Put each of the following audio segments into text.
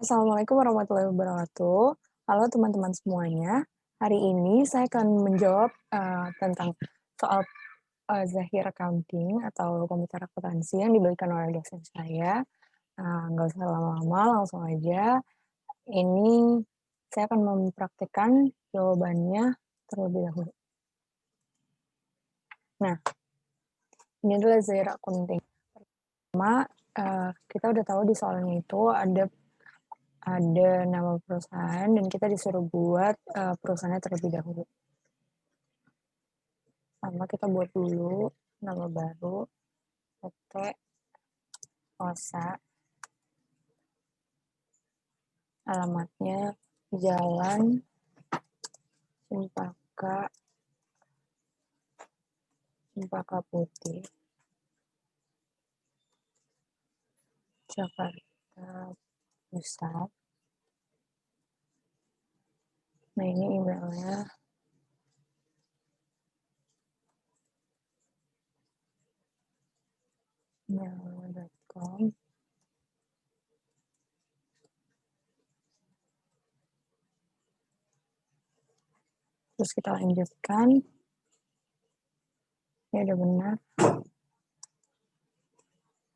Assalamualaikum warahmatullahi wabarakatuh. Halo teman-teman semuanya. Hari ini saya akan menjawab, tentang soal, Zahir Accounting atau komputer akuntansi yang diberikan oleh dosen saya. Nggak usah lama-lama, langsung aja. Ini saya akan mempraktikkan jawabannya terlebih dahulu. Nah, ini adalah Zahir Accounting. Pertama, kita udah tahu di soalnya itu ada nama perusahaan dan kita disuruh buat, perusahaannya terlebih dahulu. Pertama kita buat dulu nama baru, PT Osa, alamatnya Jalan Cempaka Putih, Jakarta Pusat. Nah, ini emailnya. Email.com. Terus kita lanjutkan. Ini udah benar.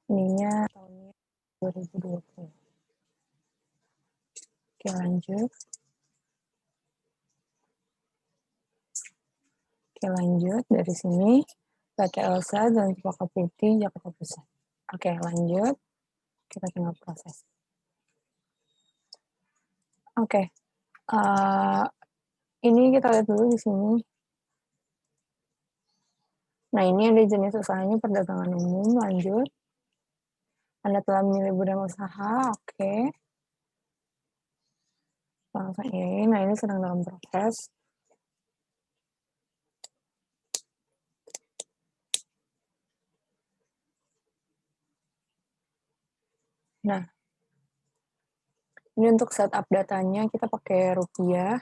Ininya tahunnya 2020. Oke, lanjut. Oke, lanjut. Dari sini, PT Elsa dan Cempaka Putih, Jakarta Pusat. Oke, lanjut. Kita tinggal proses. Oke, ini kita lihat dulu di sini. Nah, ini ada jenis usahanya perdagangan umum, lanjut. Anda telah memilih bidang usaha, oke. Langsung ini, nah ini sedang dalam proses. Nah, ini untuk setup datanya kita pakai rupiah.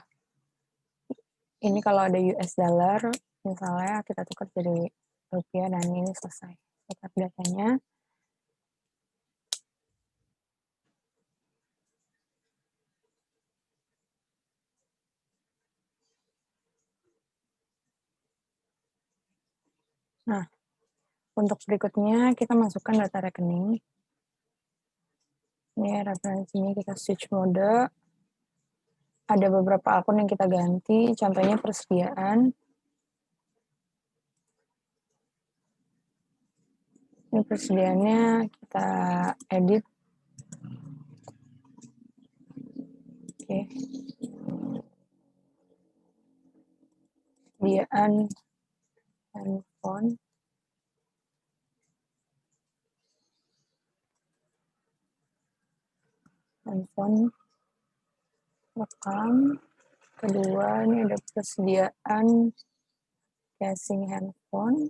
Ini kalau ada US dollar, misalnya kita tukar jadi rupiah dan ini selesai. Setup datanya. Nah, untuk berikutnya kita masukkan data rekening. Ini referensinya kita switch mode. Ada beberapa akun yang kita ganti, contohnya persediaan. Ini persediaannya kita edit. Oke. Persediaan handphone. Rekam. Kedua, ini ada persediaan casing handphone.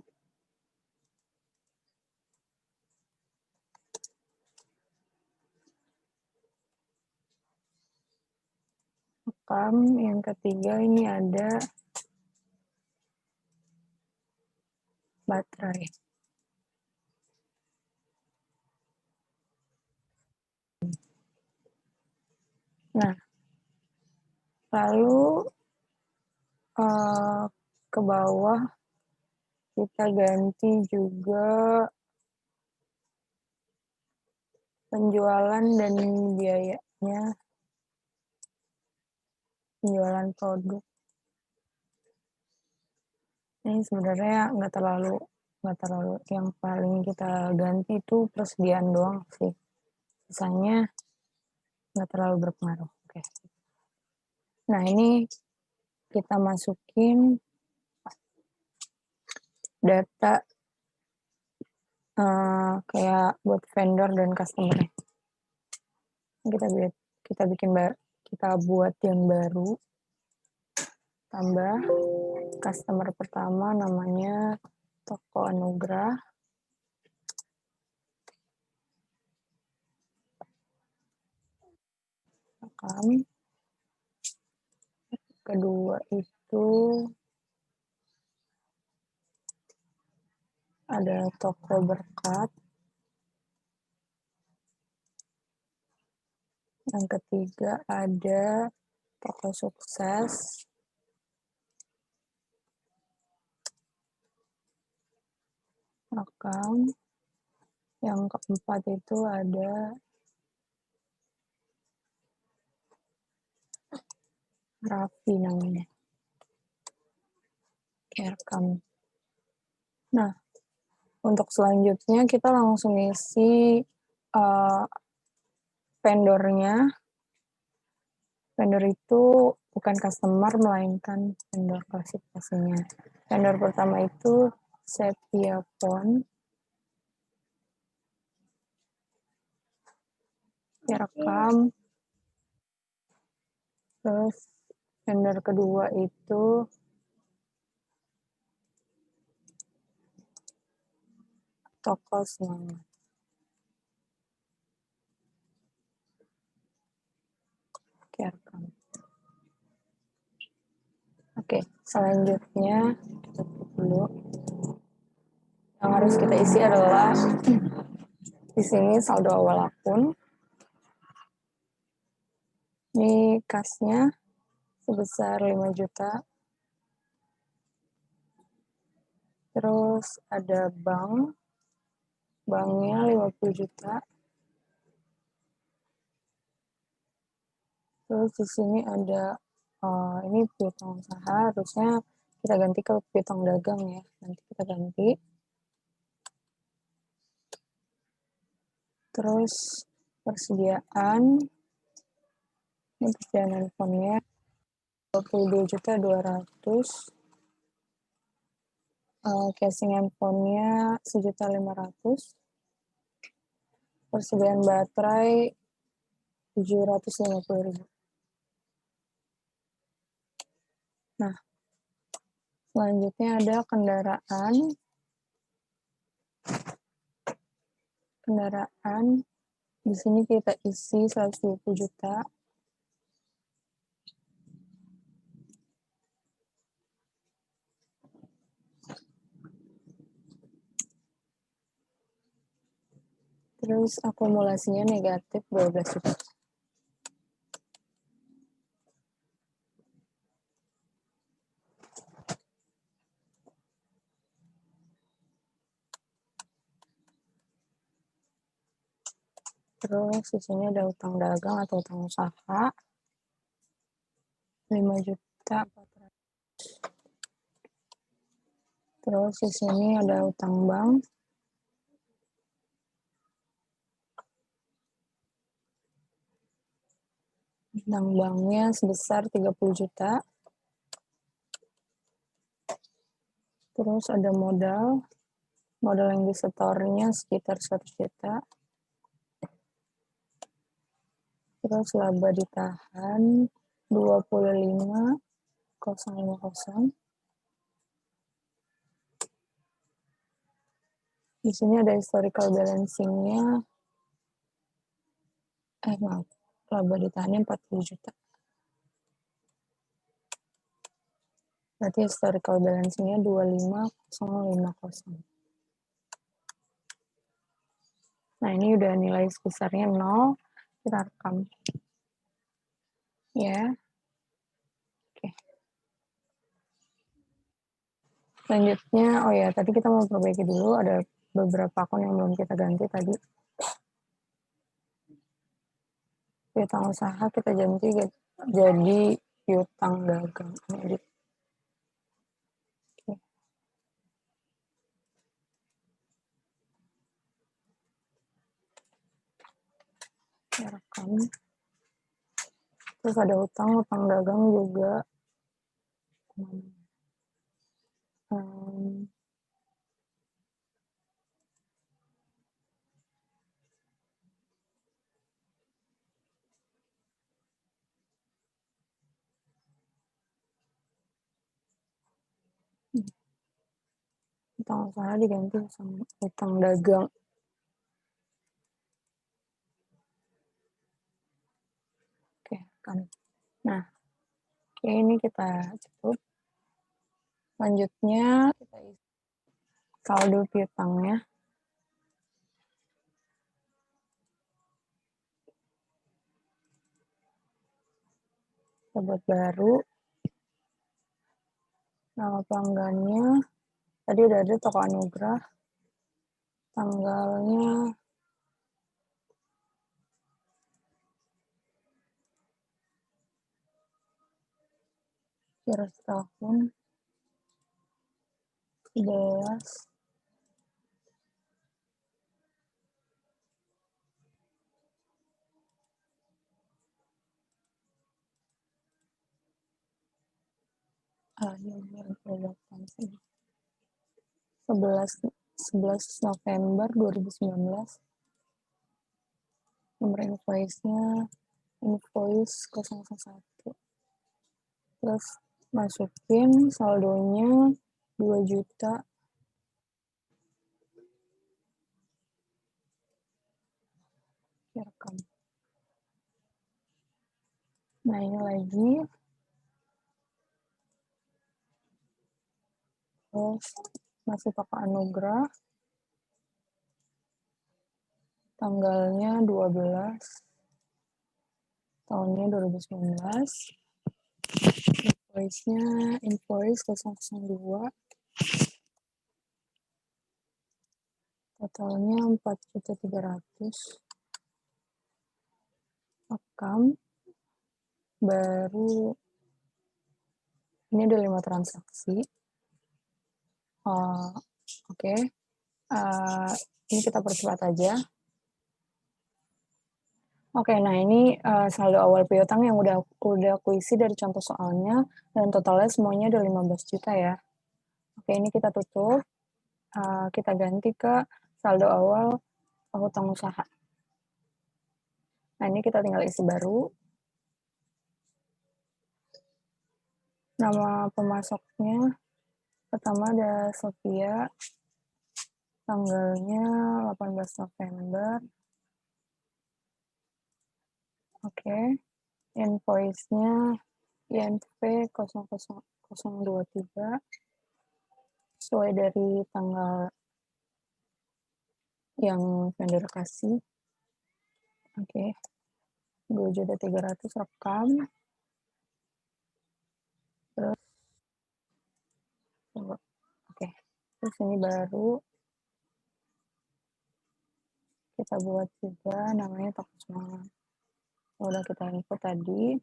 Rekam. Yang ketiga, ini ada baterai. Nah, lalu ke bawah kita ganti juga penjualan dan biayanya, penjualan produk. Ini sebenarnya nggak terlalu yang paling kita ganti itu persediaan doang sih. Sisanya nggak terlalu berpengaruh. Oke. Nah, ini kita masukin data kayak buat vendor dan customer. Kita buat yang baru. Tambah customer pertama namanya Toko Anugrah. Rekam. Kedua itu ada Toko Berkat. Yang ketiga ada toko sukses. Rekam. Yang keempat itu ada Raffi namanya. Rekam. Nah, untuk selanjutnya kita langsung isi vendornya. Vendor itu bukan customer, melainkan vendor klasifikasinya. Vendor pertama itu Sepia Phone. Rekam. Terus vendor kedua itu toko semangat. Rekam. Oke, selanjutnya kita tutup dulu. Yang harus kita isi adalah di sini saldo awal akun. Ini kasnya sebesar 5 juta. Terus ada bank. Banknya 50 juta. Terus di sini ada ini piutang usaha, harusnya kita ganti ke piutang dagang ya. Nanti kita ganti. Terus persediaan. Ini persediaan handphonenya 22.200.000. Casing handphonenya 1.500.000. Persediaan baterai 750.000. Nah, selanjutnya ada kendaraan. Di sini kita isi 120 juta. Terus akumulasinya negatif 12 juta. Terus di sini ada utang dagang atau utang usaha 5 juta. Terus di sini ada utang bank. Utang banknya sebesar 30 juta. Terus ada modal. Modal yang disetornya sekitar 100 juta. Terus laba ditahan 25.050. Di sini ada historical balancing-nya. Maaf. Laba ditahannya 40 juta. Berarti historical balancing-nya 25.050. Nah, ini udah nilai sebesarnya 0. Kita rekam. Ya. Oke. Selanjutnya, oh ya, tadi kita mau perbaiki dulu. Ada beberapa akun yang belum kita ganti tadi. Piutang usaha kita ganti jadi piutang dagang. Edit. Oke. Ya, rekam. Terus ada utang dagang juga. Utang usaha diganti sama utang dagang. Oke, kan. Nah, oke, ini kita cukup. Selanjutnya kita isi saldo piutangnya. Kita buat baru. Nama pelanggannya, tadi udah ada Toko Anugrah. Tanggalnya kira tahun 11. Ya, 11 November 2019. Nomor invoice-nya invoice 001. Terus masukin saldonya 2 juta. Rekam. Nah, ini lagi. Terus masih Toko Anugrah. Tanggalnya 12. Tahunnya 2019. Invoice-nya invoice 002. Totalnya 4.300.000. Rekam. Baru ini ada 5 transaksi. Oke. Ini kita percepat aja. Oke, nah ini saldo awal piutang yang udah aku isi dari contoh soalnya, dan totalnya semuanya ada 15 juta ya. Oke, ini kita tutup. Kita ganti ke saldo awal hutang usaha. Nah, ini kita tinggal isi baru. Nama pemasoknya, pertama ada Sophia, tanggalnya 18 November. Oke, invoice-nya INV 00023, sesuai dari tanggal yang vendor kasih. Oke, 2.300.000 rekam. Terus, oke, terus ini baru kita buat juga namanya Toko Semangat. Udah kita input tadi.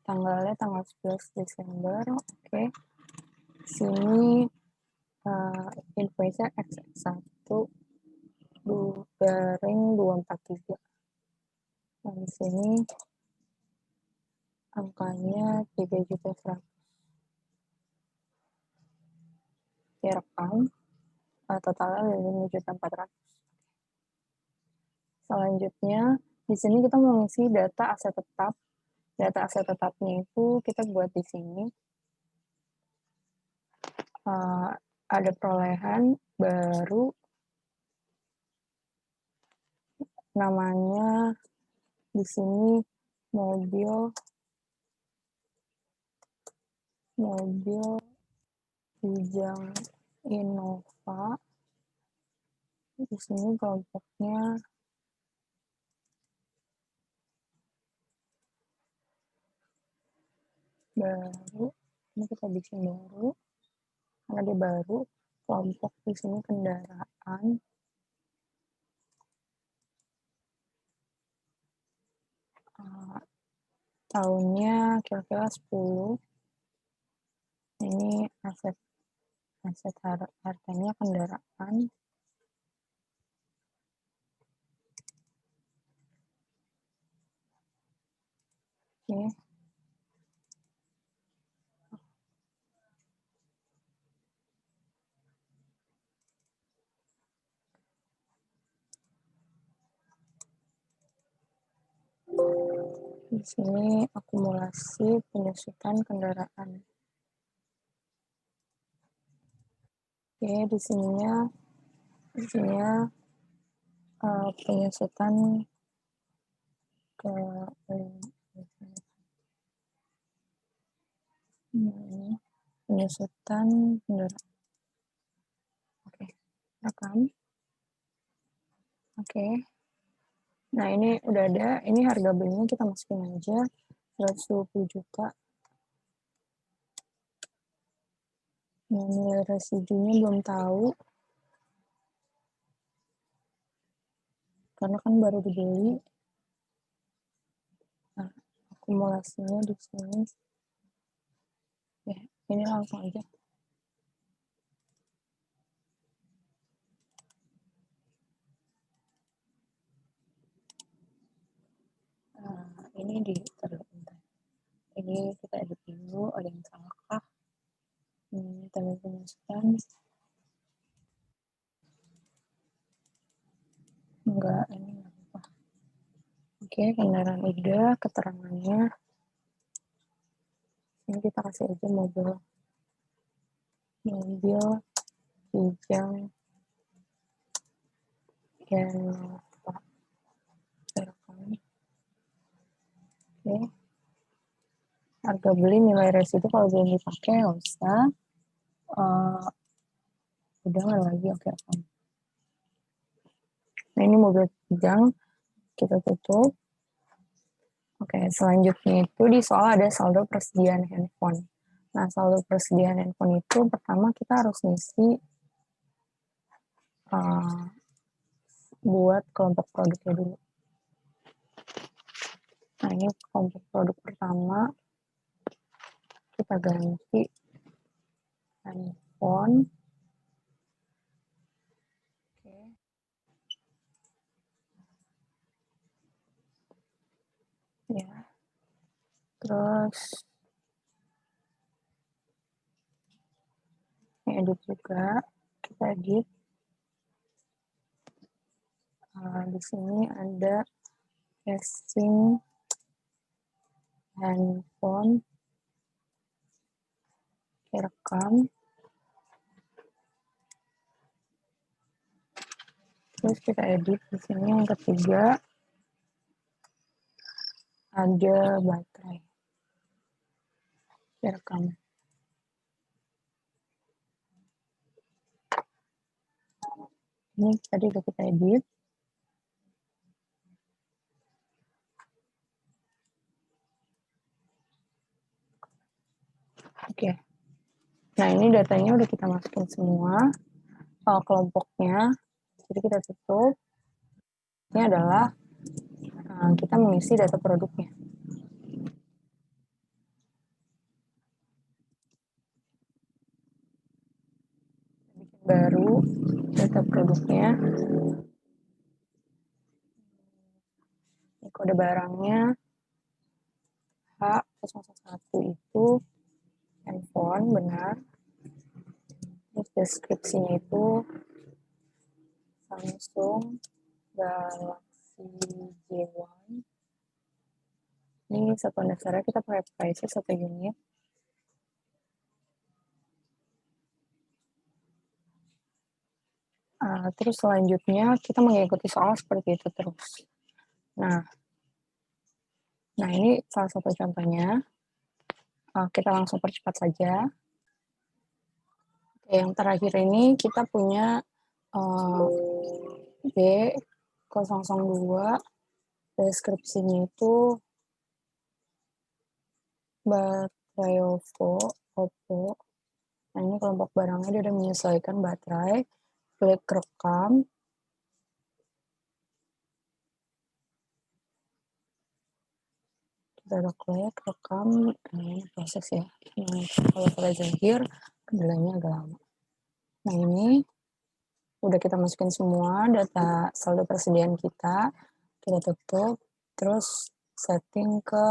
Tanggalnya tanggal 11 Desember. Oke. Sini invoice-nya XX1 garing 243. Nah, di sini angkanya 3.100.000. Direkam. Totalnya 5.400.000. Selanjutnya, di sini kita mengisi data aset tetap. Data aset tetapnya itu kita buat di sini. Ada perolehan baru, namanya di sini mobil Kijang Innova. Di sini kelompoknya baru. Ini kita bikin baru karena dia baru. Kelompok di sini kendaraan. Tahunnya kira-kira 10. Ini aset hartanya kendaraan. Oke. Di sini akumulasi penyusutan kendaraan. Oke, di sininya penyusutan ke penyusutan kendaraan. Oke, rekam. Oke. Nah, ini udah ada. Ini harga belinya kita masukin aja. 120 juta. Nah, nilai residunya belum tahu. Karena kan baru dibeli. Nah, akumulasinya di sini. Ya, ini langsung aja. Ini ini kita edit dulu, ada yang salah kah? Kita masukkan. Enggak, ini enggak apa-apa. Oke, kendaraan udah, keterangannya. Ini kita kasih aja mobil Kijang Genova. Oke. Harga beli nilai residu kalau belum dipakai nggak usah. Udah nggak lagi, oke. Nah, ini mobil Kijang, kita tutup. Oke, selanjutnya itu di soal ada saldo persediaan handphone. Nah, saldo persediaan handphone itu pertama kita harus ngisi buat kelompok produknya dulu. Nah, ini kelompok produk pertama, kita ganti handphone. Oke. Ya. Terus edit juga, kita edit. Di sini ada casing handphone, rekam, terus kita edit. Di sini yang ketiga ada baterai, rekam. Ini tadi udah kita edit. Oke. Nah, ini datanya udah kita masukin semua. Kelompoknya, jadi kita tutup. Ini adalah kita mengisi data produknya. Bikin baru data produknya. Ini kode barangnya H001 itu handphone, benar. Terus deskripsinya itu Samsung Galaxy J1. Ini satuan dasarnya kita pakai price 1 unit. Terus selanjutnya kita mengikuti soal seperti itu terus. Nah ini salah satu contohnya. Kita langsung percepat saja. Yang terakhir ini kita punya B002, deskripsinya itu baterai Oppo. Nah, ini kelompok barangnya dia udah menyesuaikan baterai, klik rekam. Kita udah klik rekam, ini proses ya. Kalau pada Zahir, kendalanya agak lama. Nah, ini udah kita masukin semua data saldo persediaan kita tutup, terus setting ke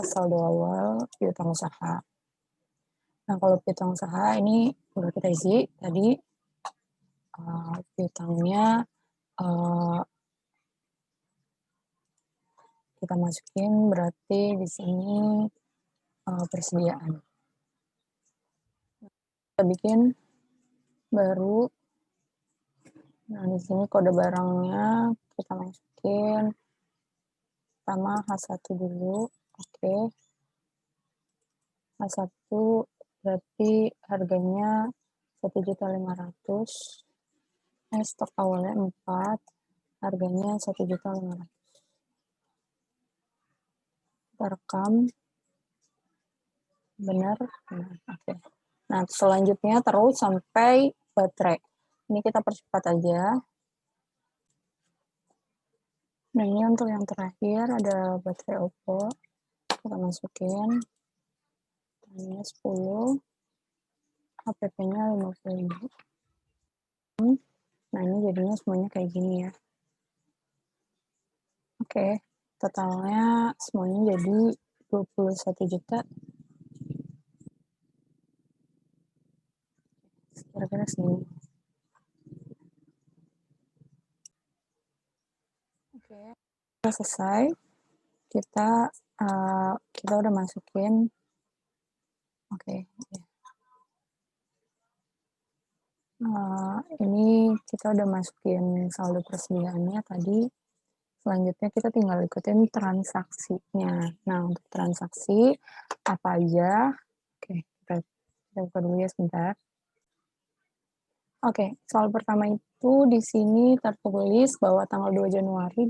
saldo awal piutang usaha. Nah, kalau piutang usaha ini udah kita isi tadi, piutangnya kita masukin, berarti di sini persediaan. Kita bikin baru. Nah, di sini kode barangnya kita masukin. Pertama H1 dulu. Oke. H1 berarti harganya 1.500.000. Stok awalnya 4, harganya 1.500.000. Kita rekam. Benar? Benar, oke. Nah, selanjutnya terus sampai baterai. Ini kita percepat aja. Nah, ini untuk yang terakhir ada baterai Oppo. Kita masukin. Ini 10. HPP-nya 50.000. Nah, ini jadinya semuanya kayak gini ya. Oke, totalnya semuanya jadi 21 juta. Kira-kira segini. Oke, kita selesai. Kita udah masukin. Oke, ya. Ini kita udah masukin saldo persediaannya tadi. Selanjutnya kita tinggal ikutin transaksinya. Nah, untuk transaksi apa aja? Oke, kita buka dulu ya sebentar. Oke, soal pertama itu di sini tertulis bahwa tanggal 2 Januari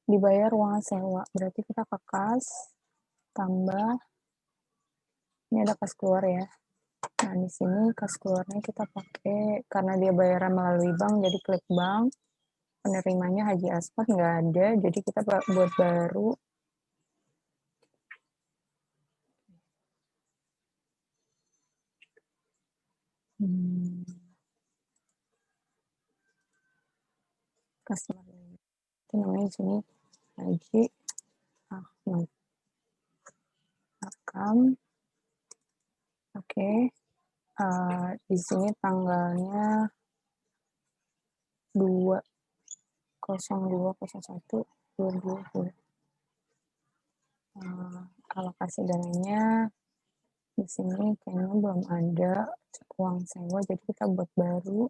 dibayar uang sewa. Berarti kita ke kas, tambah, ini ada kas keluar ya. Nah, di sini kas keluarnya kita pakai, karena dia bayaran melalui bank, jadi klik bank. Penerimanya Haji Asmat nggak ada, jadi kita buat baru. Customer itu namanya di sini Haji Ahmad Akam. Oke, di sini tanggalnya 2/02/01/2020. Alokasi dananya di sini kayaknya belum ada uang sewa, jadi kita buat baru.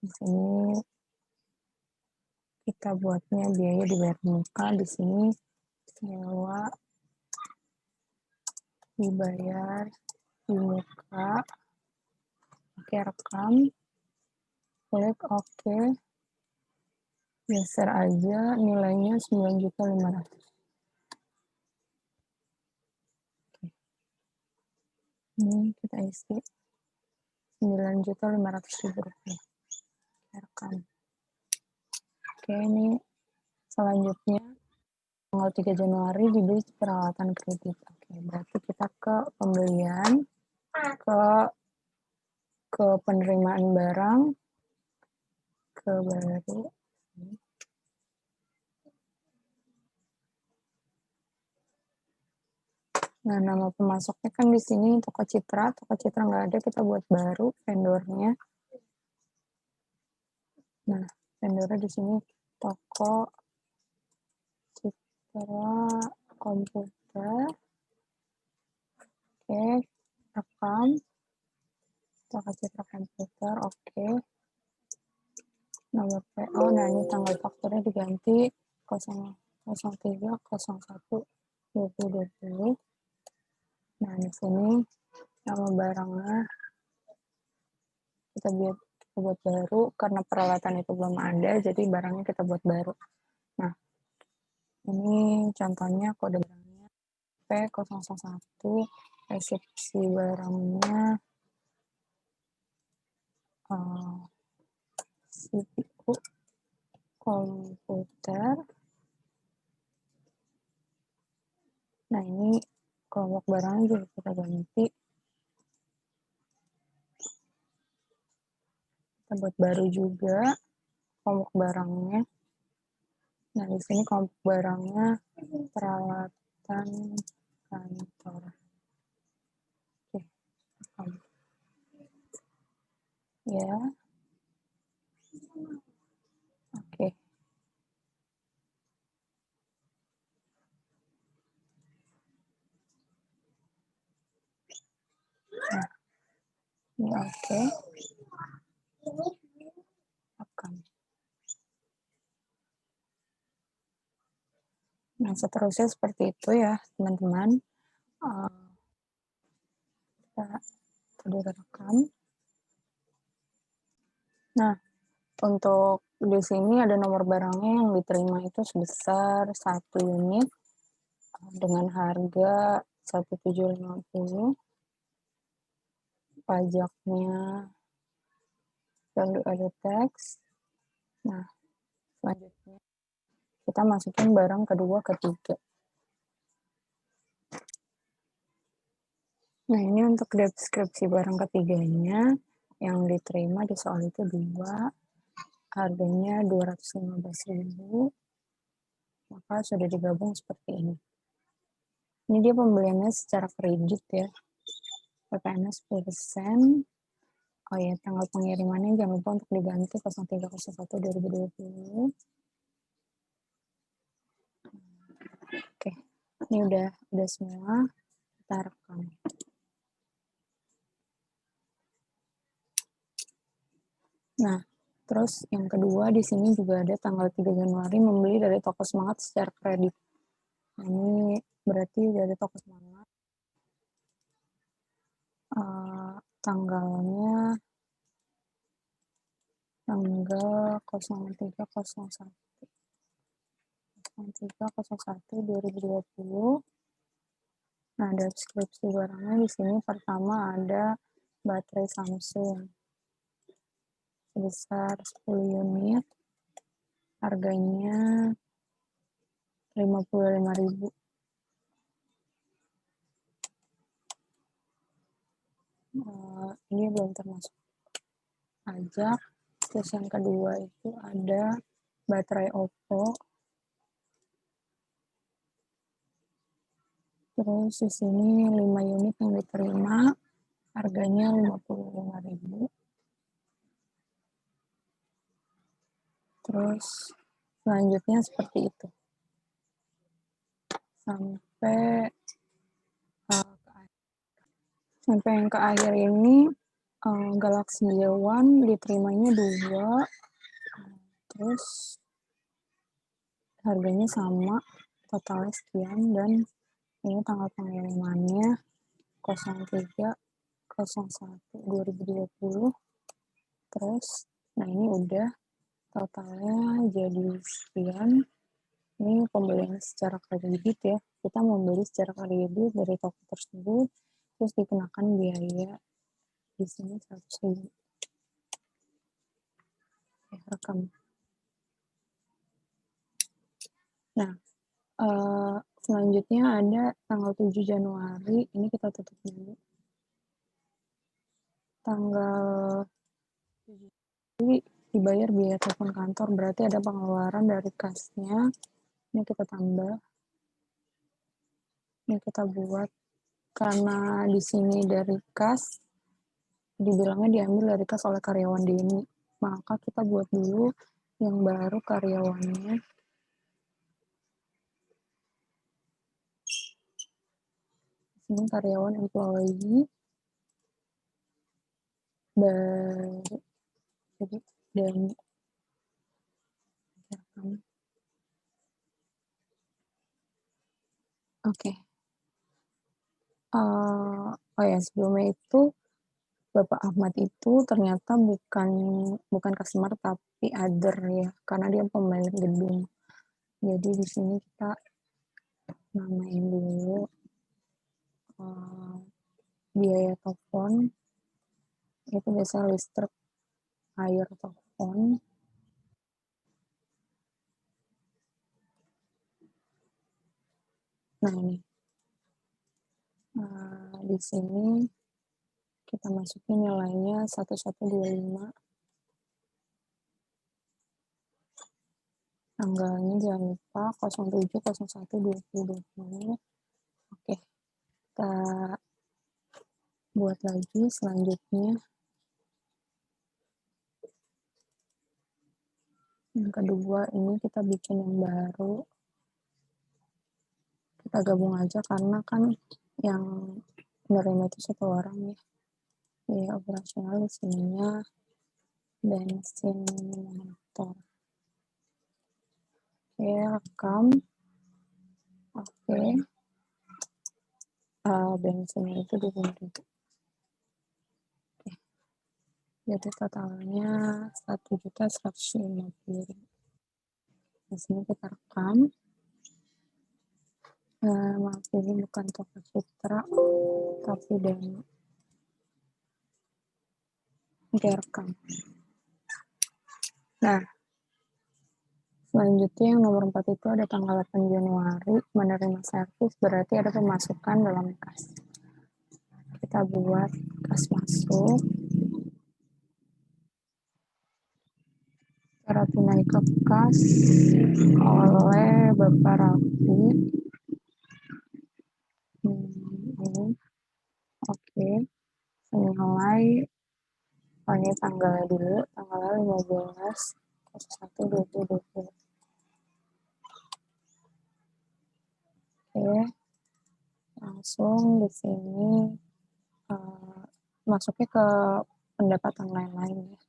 Di sini kita buatnya biaya dibayar muka, di sini sewa dibayar di muka. Oke, rekam, klik oke, geser aja, nilainya 9.500.000. Ini kita isi 9.500.000 rupiah. Rekam. Oke, ini selanjutnya tanggal 3 Januari dibeli peralatan kredit. Oke, berarti kita ke pembelian, ke penerimaan barang, ke baru. Nah, nama pemasoknya kan di sini Toko Citra nggak ada, kita buat baru vendornya. Nah, vendornya di sini Toko Citra Komputer. Oke, rekam. Toko Citra Komputer, oke. Nomor PO, nah ini tanggal fakturnya diganti 03/01/2020. Nah, di sini nama barangnya kita buat baru karena peralatan itu belum ada, jadi barangnya kita buat baru. Nah, ini contohnya kode barangnya P001, resepsi barangnya CPU komputer. Nah, ini kelompok barangnya juga kita ganti. Kita buat baru juga kelompok barangnya. Nah, di sini kelompok barangnya peralatan kantor. Oke, ya. Oke. Nah, ini oke. Akan. Nah, seterusnya seperti itu ya, teman-teman. Kita tadi rekam. Nah, untuk di sini ada nomor barangnya yang diterima itu sebesar 1 unit dengan harga 1.750, pajaknya value added tax. Nah, selanjutnya kita masukin barang kedua, ketiga. Nah, ini untuk deskripsi barang ketiganya yang diterima di soal itu 2, harganya 215.000, maka sudah digabung seperti ini. Ini dia pembeliannya secara kredit ya, PPN 10%. Oh ya, tanggal pengirimannya jangan lupa untuk diganti 03.01.2020. Oke, ini udah semua, kita rekam. Nah, terus yang kedua di sini juga ada tanggal 3 Januari membeli dari toko Semangat secara kredit. Nah, ini berarti dari toko Semangat tanggalnya tanggal 03.01.2020. Nah, deskripsi barangnya di sini pertama ada baterai Samsung sebesar 10 unit, harganya 55.000. Ini belum termasuk pajak. Terus yang kedua itu ada baterai Oppo. Terus di sini 5 unit yang diterima, harganya 55.000. Terus selanjutnya seperti itu. Sampai yang ke akhir ini Galaxy J1 diterimanya 2. Terus harganya sama, totalnya sekian, dan ini tanggal pengirimannya 03.01.2020. Terus, nah ini udah totalnya jadi sekian. Ini pembelian secara kredit ya. Kita membeli secara kredit dari toko tersebut, terus dikenakan biaya di sini 100.000. Rekam. Nah, selanjutnya ada tanggal 7 Januari, ini kita tutup dulu. Tanggal 7 Januari dibayar biaya telepon kantor, berarti ada pengeluaran dari kasnya. Ini kita tambah. Ini kita buat, karena di sini dari kas, dibilangnya diambil dari kas oleh karyawan Denny. Maka kita buat dulu yang baru karyawannya. Ini karyawan employee baru. Jadi dan oke. Oh ya, sebelumnya itu Bapak Ahmad itu ternyata bukan customer tapi other ya, karena dia pemilik gedung. Jadi di sini kita namain dulu biaya telepon itu biasa listrik, air, telepon. Nah ini di sini kita masukin nilainya 1125. Tanggalnya jangan lupa 07.01.2020. Oke, kita buat lagi selanjutnya. Yang kedua ini kita bikin yang baru. Kita gabung aja karena kan yang menerima itu satu orang ya. Biaya operasional di sininya bensin motor. Oke, rekam. Oke. Bensinnya itu 20.000. Oke. Jadi totalnya 1.150.000. Di sini kita rekam. Maaf ini bukan Toko Citra, tapi Demo. Direkam. Nah, selanjutnya yang nomor 4 itu ada tanggal 8 Januari, menerima servis, berarti ada pemasukan dalam kas. Kita buat kas masuk. Cara tunai ke kas oleh Bapak Raffi. Oke. Senilai, ini tanggalnya dulu, tanggal 15/01/2020. Oke, langsung di sini masuknya ke pendapatan lain-lain ya.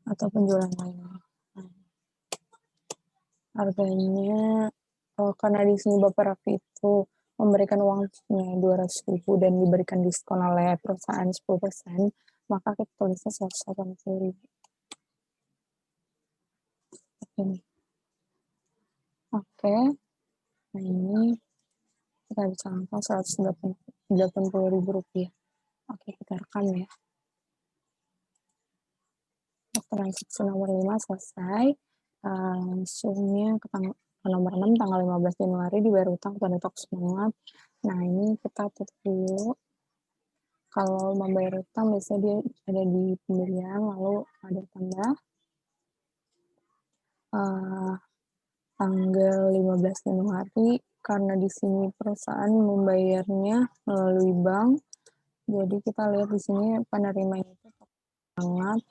Atau penjualan lainnya. Nah, harganya karena di sini Bapak Raffi itu memberikan uangnya 200.000 dan diberikan diskon oleh perusahaan 10%, maka kita tulisnya 180.000. Ini. Oke. Nah, ini kita bisa angka 180.000 rupiah. Oke, kita rekam ya. Transaksi nomor 5 selesai. Langsungnya ke nomor 6, tanggal 15 Januari dibayar utang pada Tok Semangat. Nah, ini kita tutup dulu. Kalau membayar utang biasanya dia ada di pembelian, lalu ada tambah tanggal 15 Januari, karena di sini perusahaan membayarnya melalui bank. Jadi kita lihat di sini penerimanya itu sangat.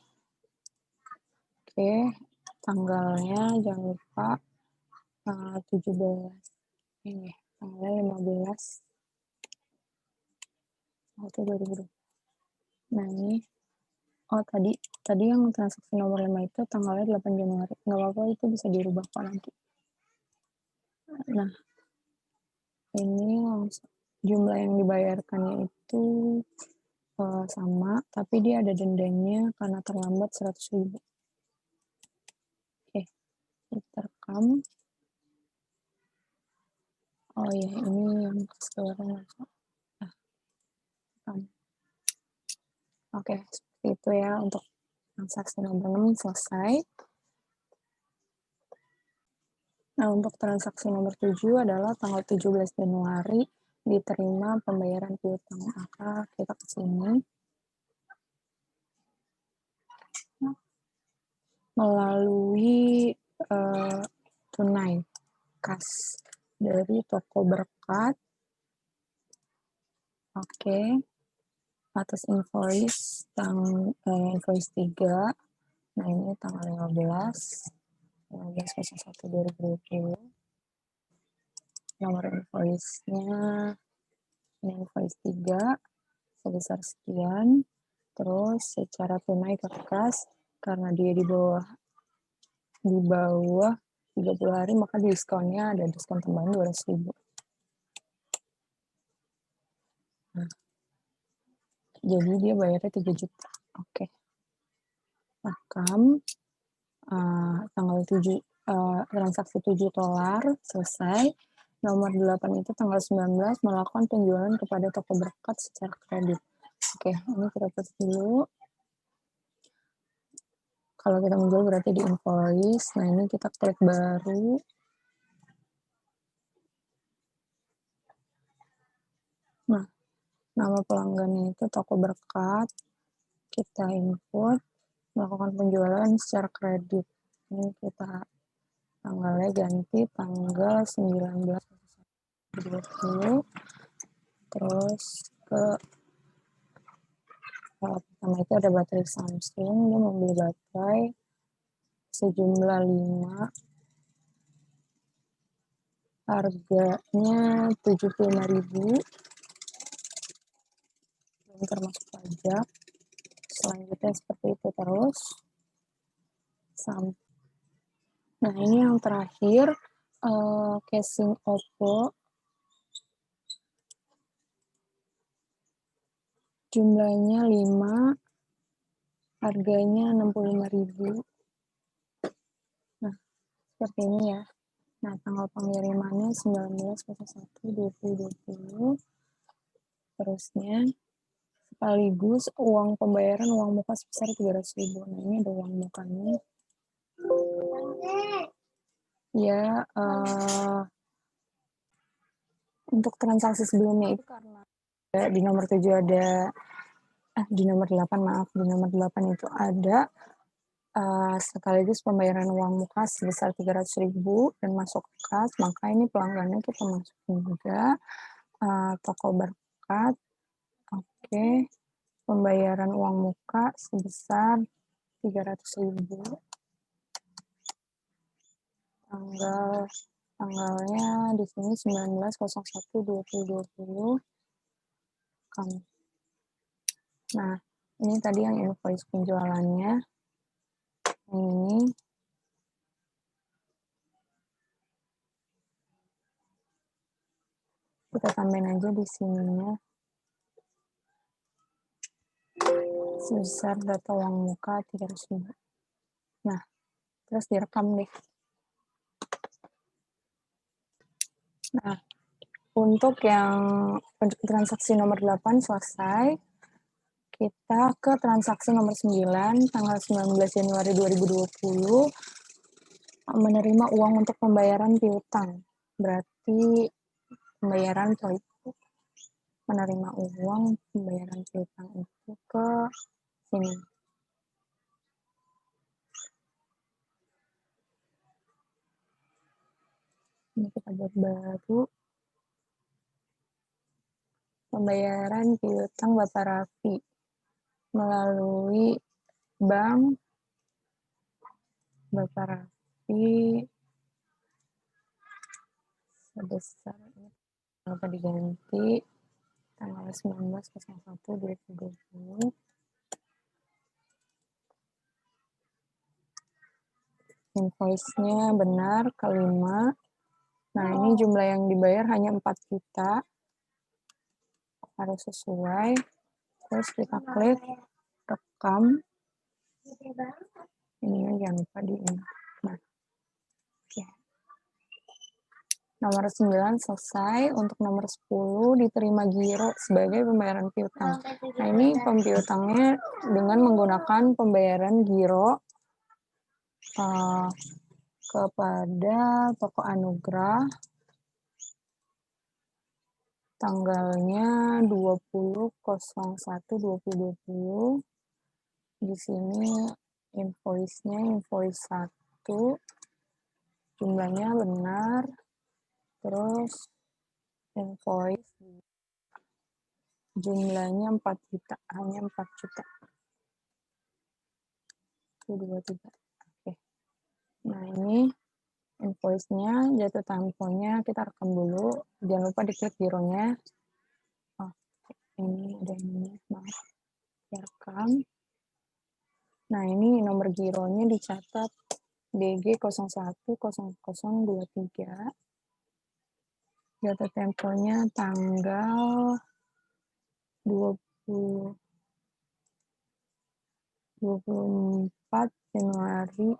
Oke, tanggalnya jangan lupa 17 ini, tanggal 15 1 2020. Nah ini, tadi yang transaksi nomor 5 itu tanggalnya 8 Januari. Nggak apa-apa, itu bisa dirubah kok nanti. Nah, ini langsung jumlah yang dibayarkannya itu sama, tapi dia ada dendanya karena terlambat 100.000. Oke, kita rekam. Oh iya, ini yang keseluruhan masuk. Rekam. Oke, seperti itu ya untuk transaksi nomor 6 selesai. Nah, untuk transaksi nomor 7 adalah tanggal 17 Januari diterima pembayaran piutang. Maka kita ke sini melalui tunai kas dari Toko Berkat. Oke. Atas invoice invoice 3. Nah, ini tanggal 15/01/2020. Nomor invoice-nya ini invoice 3 sebesar sekian. Terus secara tunai ke kas, karena dia di bawah 30 hari, maka diskonnya ada diskon tambahan 200.000. Nah, jadi dia bayarnya 3 juta. Oke. Rekam tanggal 7 transaksi $7 selesai. Nomor 8 itu tanggal 19 melakukan penjualan kepada Toko Berkat secara kredit. Oke, ini kita tulis dulu. Kalau kita menjual berarti di invoice. Nah, ini kita klik baru. Nah, nama pelanggannya itu Toko Berkat. Kita input, melakukan penjualan secara kredit. Ini kita tanggalnya ganti tanggal 19/2020. Terus ke pertama itu ada baterai Samsung. Dia membeli baterai sejumlah 5. Harganya 75.000. Belum termasuk pajak. Selanjutnya seperti itu terus. Nah, ini yang terakhir casing Oppo. Jumlahnya 5. harganya 65.000. Nah, seperti ini ya. Nah, tanggal pengirimannya 19.01.2020. Terusnya, sekaligus uang pembayaran uang muka sebesar 300.000. Nah, ini ada uang mukanya. Ya, untuk transaksi sebelumnya itu karena di nomor 7 ada, di nomor 8 maaf, di nomor 8 itu ada sekaligus pembayaran uang muka sebesar 300.000 dan masuk kas, maka ini pelanggannya kita masukin juga. Toko berkat, oke. Pembayaran uang muka sebesar 300.000. Tanggalnya di sini 19.01.2020. Nah, ini tadi yang invoice penjualannya. Ini kita tambahin aja di sininya sebesar data uang muka 300.000. Nah, terus direkam deh. Nah, untuk transaksi nomor 8 selesai, kita ke transaksi nomor 9, tanggal 19 Januari 2020, menerima uang untuk pembayaran piutang. Berarti pembayaran menerima uang pembayaran piutang itu ke sini. Ini kita buat baru. Pembayaran piutang Bapak Raffi melalui bank Bapak Raffi sebesar ini apa diganti tanggal 19.01.2020. Invoice-nya benar kelima. Nah, ini jumlah yang dibayar hanya 4 juta. Harus sesuai. Terus kita klik rekam. Ini jangan lupa di ini. Nah, oke. Nomor 9 selesai. Untuk nomor 10 diterima giro sebagai pembayaran piutang. Nah, ini pempiutangnya dengan menggunakan pembayaran giro kepada Toko Anugrah. Tanggalnya 20.01.2020. Di sini invoice-nya invoice 1. Jumlahnya benar. Terus invoice jumlahnya 4 juta, hanya 4 juta. 23. Oke. Nah, ini invoice-nya, jatuh temponya kita rekam dulu. Jangan lupa diklik gironya. Oh, ini ada ini, maaf. Rekam. Nah, ini nomor gironya dicatat DG 010023. Jatuh temponya tanggal 24 Januari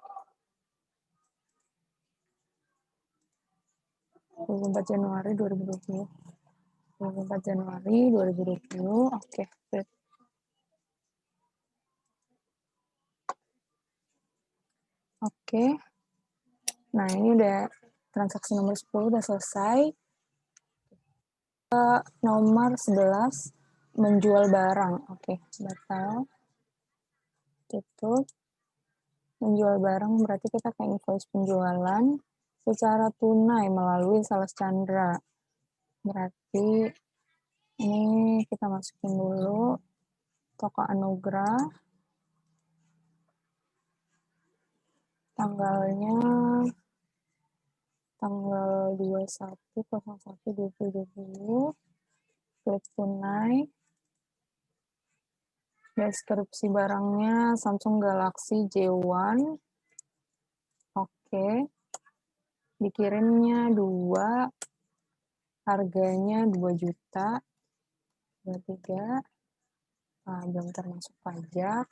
2020. 24 Januari 2020. Oke. Oke. Nah, ini udah transaksi nomor 10 udah selesai. Nomor 11 menjual barang. Oke, batal. Tutup. Menjual barang berarti kita ke invoice penjualan secara tunai melalui Sales Chandra. Berarti ini kita masukin dulu Toko Anugrah. Tanggalnya tanggal 21.01.2020. Klik tunai. Deskripsi barangnya Samsung Galaxy J1. Oke. Dikirimnya 2. Harganya 2 juta. 23. Belum termasuk pajak.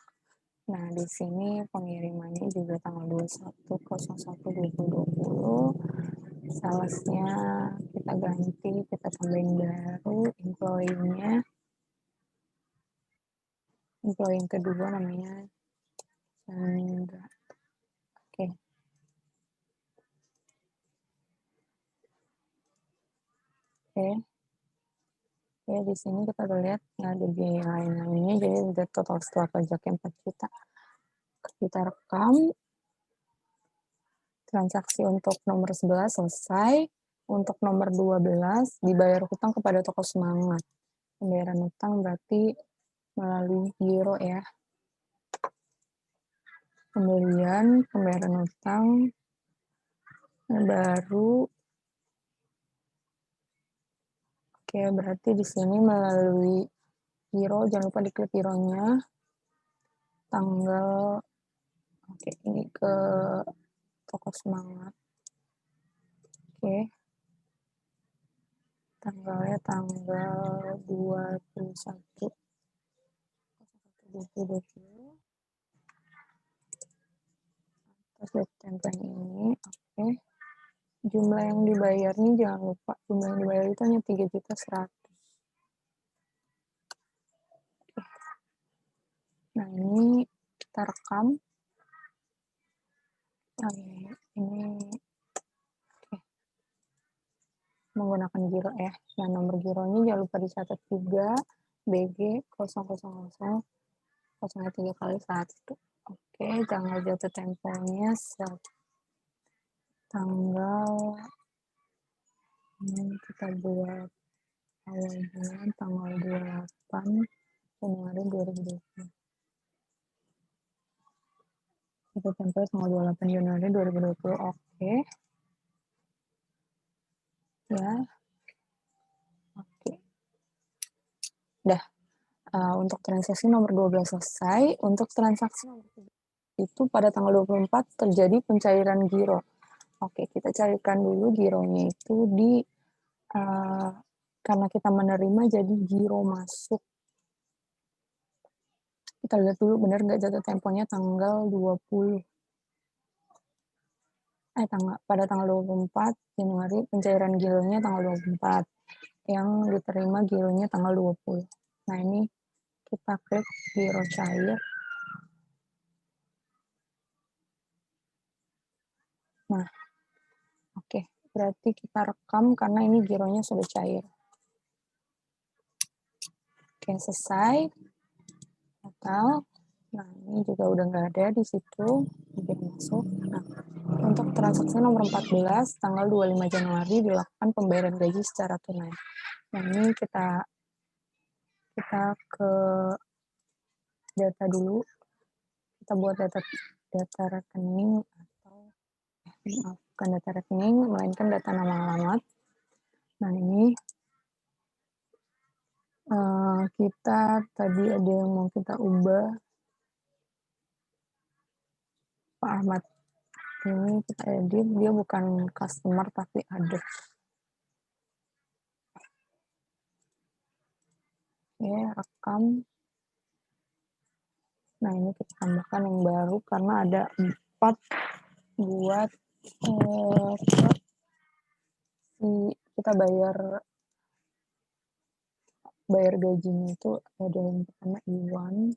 Nah, di sini pengirimannya juga tanggal 21.01.2020. Salesnya kita ganti, kita tambahin baru, employee yang kedua namanya Chandra. Oke. Oke. Ya, di sini kita lihat nggak ada biaya lain-lainnya, jadi udah total setelah pajaknya 4 juta. Kita rekam, transaksi untuk nomor 11 selesai, untuk nomor 12 dibayar hutang kepada toko semangat. Pembayaran hutang berarti melalui giro ya. Kemudian pembayaran hutang baru. Oke, berarti di sini melalui giro, jangan lupa diklik gironya. Tanggal, oke, ini ke toko semangat. Oke. Tanggalnya tanggal 21 2020. Terus September ini, oke. Jumlah yang dibayar nih jangan lupa, jumlah yang dibayar itu hanya 3.100.000. Nah, ini kita rekam. Ini menggunakan giro ya. Nah, nomor gironya jangan lupa dicatat juga, BG 000 03 kali 1. Oke, tanggal jatuh temponya tanggal kita buat awal bulan tanggal 28 Januari 2020. Jatuh tempo tanggal 28 Januari 2020. Oke. Ya. Oke. Udah. Untuk transaksi nomor 12 selesai. Untuk transaksi nomor 13 itu pada tanggal 24 terjadi pencairan giro. Oke, kita carikan dulu gironya itu di karena kita menerima jadi giro masuk. Kita lihat dulu benar nggak jatuh temponya tanggal 20. Pada tanggal 24 Januari pencairan gironya tanggal 24. Yang diterima gironya tanggal 20. Nah, ini kita klik giro cair. Nah, oke. Berarti kita rekam karena ini gironya sudah cair. Oke, selesai. Total. Nah, ini juga udah nggak ada di situ. Bikin masuk. Nah, untuk transaksi nomor 14, tanggal 25 Januari dilakukan pembayaran gaji secara tunai. Nah, ini kita ke data dulu. Kita buat data rekening atau bukan data rekening, melainkan data nama alamat. Nah, ini kita tadi ada yang mau kita ubah. Pak Ahmad ini kita edit, dia bukan customer tapi ada. Oke, rekam. Nah, ini kita tambahkan yang baru karena ada 4 buat kita bayar gajinya itu ada yang pertama Iwan.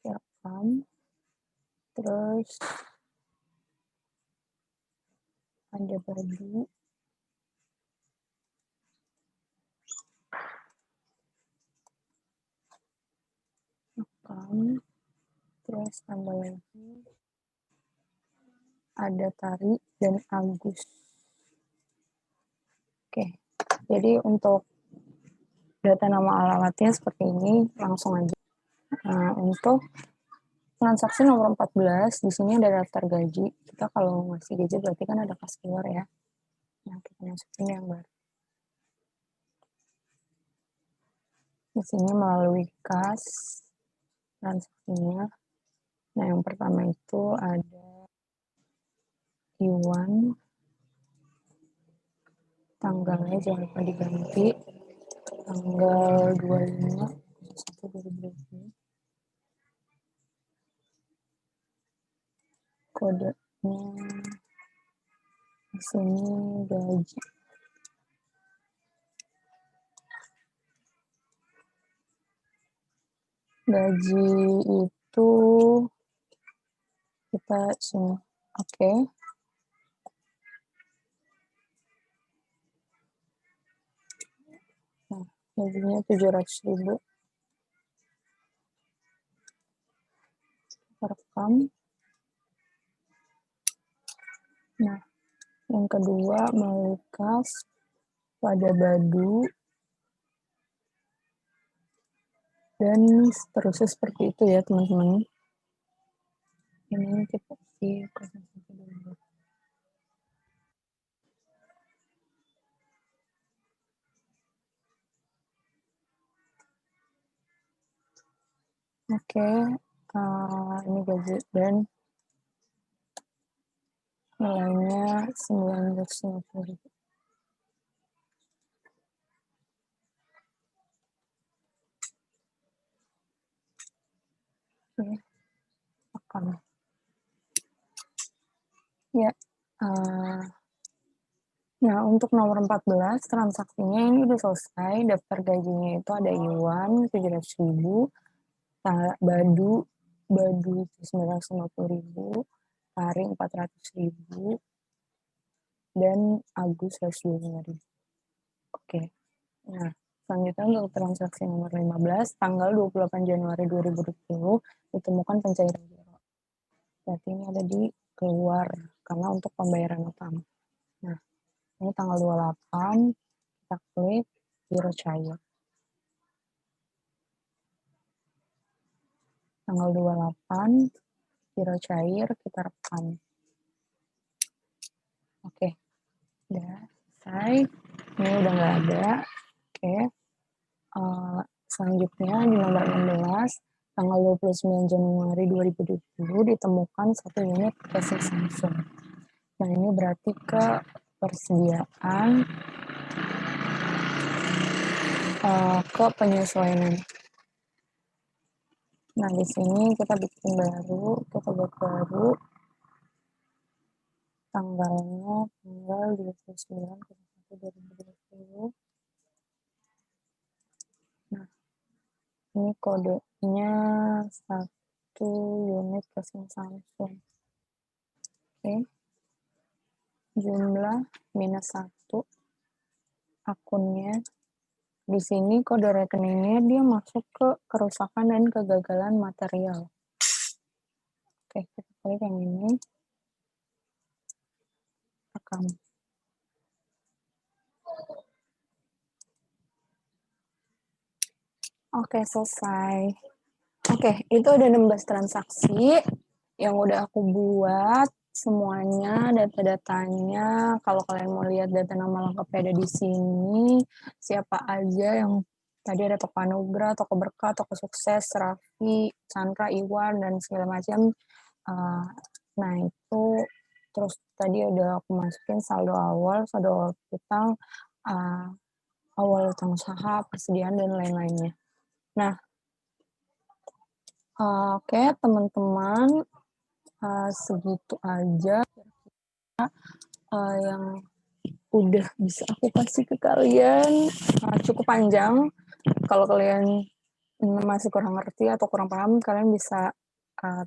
Rekam. Terus ada baju. Rekam. Terus tambah lagi ada Tari dan Agus. Oke, jadi untuk data nama alamatnya seperti ini, langsung aja. Nah, untuk transaksi nomor 14, di sini ada daftar gaji. Kita kalau ngasih gaji berarti kan ada kas keluar ya. Nah, kita masukin yang baru. Di sini melalui kas transaksinya. Nah, yang pertama itu ada Iwan. Tanggalnya jangan lupa diganti. Tanggal 25 2021-2022. Kodenya di sini gaji. Gaji itu kita sini. Oke. Nah, gajinya 700.000. Kita rekam. Nah, yang kedua melalui kas pada Badu dan seterusnya seperti itu ya teman-teman. Ini kita isi. Oke, ini gaji dan nilainya 950.000. Oke, rekam. Ya, nah untuk nomor 14 transaksinya ini udah selesai. Daftar gajinya itu ada Iwan 700.000, Badu 950.000, Taring 400.000, dan Agus 125.000. Oke. Nah, selanjutnya untuk transaksi nomor 15 tanggal 28 Januari 2020 ditemukan pencairan giro. Berarti ini ada di keluar karena untuk pembayaran utama. Nah, ini tanggal 28 kita klik giro cair. Tanggal 28 giro cair kita rekam. Oke. Udah selesai. Ini udah nggak ada. Oke. Selanjutnya di nomor 16 tanggal 29 Januari 2020 ditemukan 1 unit casing Samsung. Nah, ini berarti ke persediaan ke penyesuaian. Nah, di sini kita bikin baru, kita buat baru. Tanggalnya tanggal 29/1/2020. Nah, ini kodenya 1 unit casing Samsung. Oke. Jumlah -1. Akunnya. Di sini kode rekeningnya dia masuk ke kerusakan dan kegagalan material. Oke, kita klik yang ini. Rekam. Oke, selesai. Oke, itu ada 16 transaksi yang udah aku buat semuanya, data-datanya. Kalau kalian mau lihat data nama lengkapnya ada di sini. Siapa aja yang tadi ada Toko Anugrah, Toko Berkah, Toko Sukses, Raffi, Chandra, Iwan, dan segala macam. Nah, itu terus tadi udah aku masukin saldo awal utang, awal utang usaha, persediaan, dan lain-lainnya. Nah, oke, teman-teman, segitu aja yang udah bisa aku kasih ke kalian. Cukup panjang. Kalau kalian masih kurang ngerti atau kurang paham, kalian bisa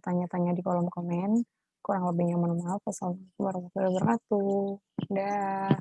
tanya-tanya di kolom komen. Kurang lebihnya mohon maaf. Wassalamualaikum warahmatullahi wabarakatuh. Dah.